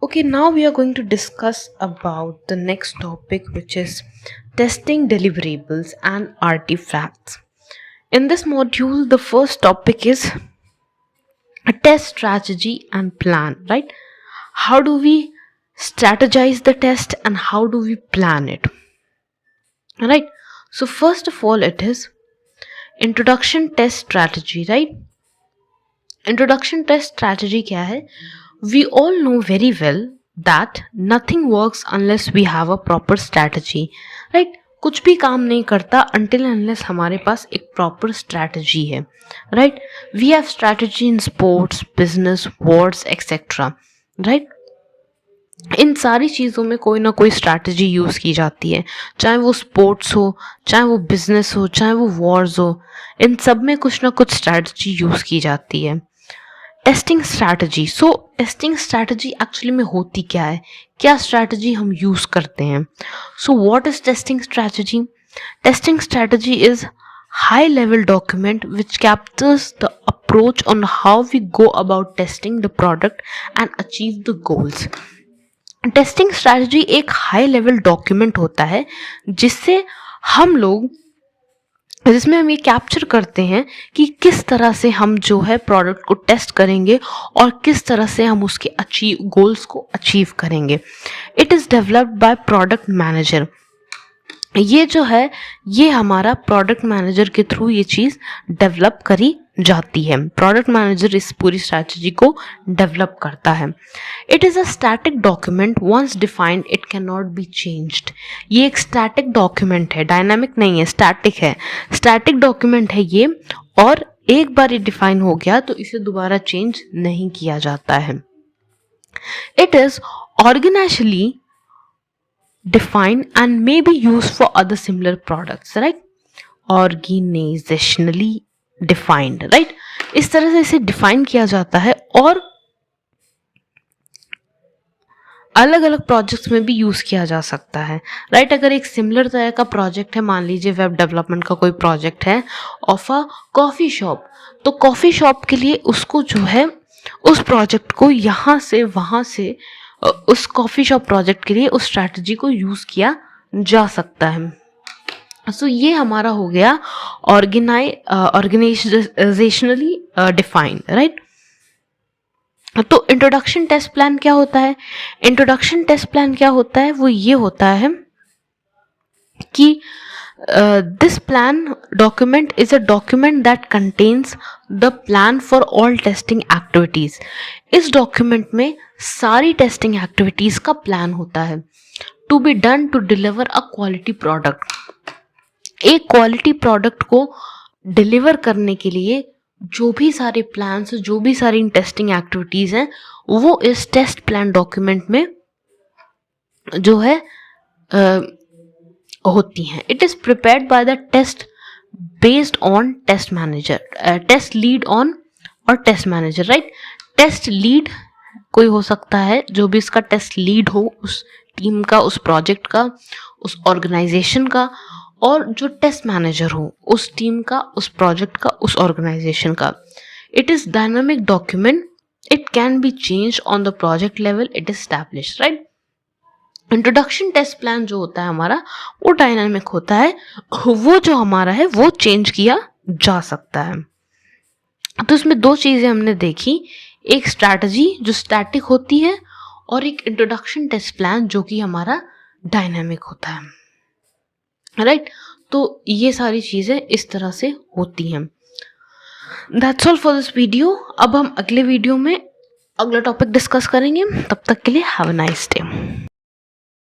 Okay, now we are going to discuss about the next topic, which is testing deliverables and artifacts. In this module, the first topic is a test strategy and plan, right? How do we strategize the test and how do we plan it, right? So, first of all, it is introduction test strategy, right? Introduction test strategy क्या है? We all know very well that nothing works unless we have a proper strategy, right? कुछ भी काम नहीं करता until unless हमारे पास एक proper strategy है, right? We have strategy in sports, business, wars, etc. right? इन सारी चीज़ों में कोई ना कोई स्ट्रैटेजी यूज़ की जाती है, चाहे वो स्पोर्ट्स हो, चाहे वो बिजनेस हो, चाहे वो वॉर्स हो, इन सब में कुछ ना कुछ स्ट्रैटेजी यूज़ की जाती है. Testing strategy. सो टेस्टिंग स्ट्रैटेजी एक्चुअली में होती क्या है, क्या स्ट्रैटेजी हम यूज़ करते हैं. So what is testing strategy? Testing strategy is high level document which captures the approach on how we go about testing the product and achieve the goals. Testing strategy एक high level document होता है जिसमें हम ये capture करते हैं कि किस तरह से हम जो है प्रोडक्ट को टेस्ट करेंगे और किस तरह से हम उसके गोल्स को अचीव करेंगे. It is developed by product manager. ये जो है ये हमारा प्रोडक्ट मैनेजर के थ्रू ये चीज़ डेवलप करी जाती है. प्रोडक्ट मैनेजर इस पूरी स्ट्रैटेजी को डेवलप करता है. It is a static document, once defined it can not be changed. ये एक स्टैटिक डॉक्यूमेंट है, डायनामिक नहीं है, स्टैटिक है. स्टैटिक डॉक्यूमेंट है ये, और एक बार ये डिफाइन हो गया तो इसे दोबारा चेंज नहीं किया जाता है. It is organisationally defined and may be used for other similar products, right? Organizationally defined, right? इस तरह से इसे डिफाइन किया जाता है और अलग अलग प्रोजेक्ट्स में भी यूज़ किया जा सकता है, राइट? अगर एक सिमिलर तरह का प्रोजेक्ट है, मान लीजिए वेब डेवलपमेंट का कोई प्रोजेक्ट है ऑफ अ कॉफ़ी शॉप, तो कॉफ़ी शॉप के लिए उसको जो है उस प्रोजेक्ट को यहाँ से वहाँ से उस कॉफ़ी शॉप प्रोजेक्ट के लिए उस स्ट्रैटेजी को यूज़ किया जा सकता है. सो ये हमारा हो गया ऑर्गेनाइजेशनली डिफाइंड, राइट? तो इंट्रोडक्शन टेस्ट प्लान क्या होता है? इंट्रोडक्शन टेस्ट प्लान क्या होता है? वो ये होता है कि this plan document is a document that contains the plan for all testing activities. इस डॉक्यूमेंट में सारी टेस्टिंग एक्टिविटीज का प्लान होता है. To be done to deliver a quality product. एक क्वालिटी प्रोडक्ट को डिलीवर करने के लिए जो भी सारे प्लान्स, जो भी सारी टेस्टिंग एक्टिविटीज हैं, वो इस टेस्ट प्लान डॉक्यूमेंट में जो है होती हैं. It is prepared by the test based on test manager, test lead on और test manager, right? Test lead कोई हो सकता है जो भी इसका टेस्ट लीड हो, उस टीम का, उस प्रोजेक्ट का, उस ऑर्गेनाइजेशन का, और जो टेस्ट मैनेजर हो उस टीम का, उस प्रोजेक्ट का, उस ऑर्गेनाइजेशन का. It is dynamic document. It can be change on the project level. It is established, right? Introduction test plan जो होता है हमारा वो डायनामिक होता है, वो जो हमारा है वो चेंज किया जा सकता है. तो इसमें दो चीज़ें हमने देखी, एक स्ट्रैटेजी जो स्टैटिक होती है और एक इंट्रोडक्शन टेस्ट प्लान जो कि हमारा डायनामिक होता है, राइट? तो ये सारी चीज़ें इस तरह से होती हैं. That's all for this video. अब हम अगले वीडियो में अगला टॉपिक डिस्कस करेंगे. तब तक के लिए हैव अ नाइस डे.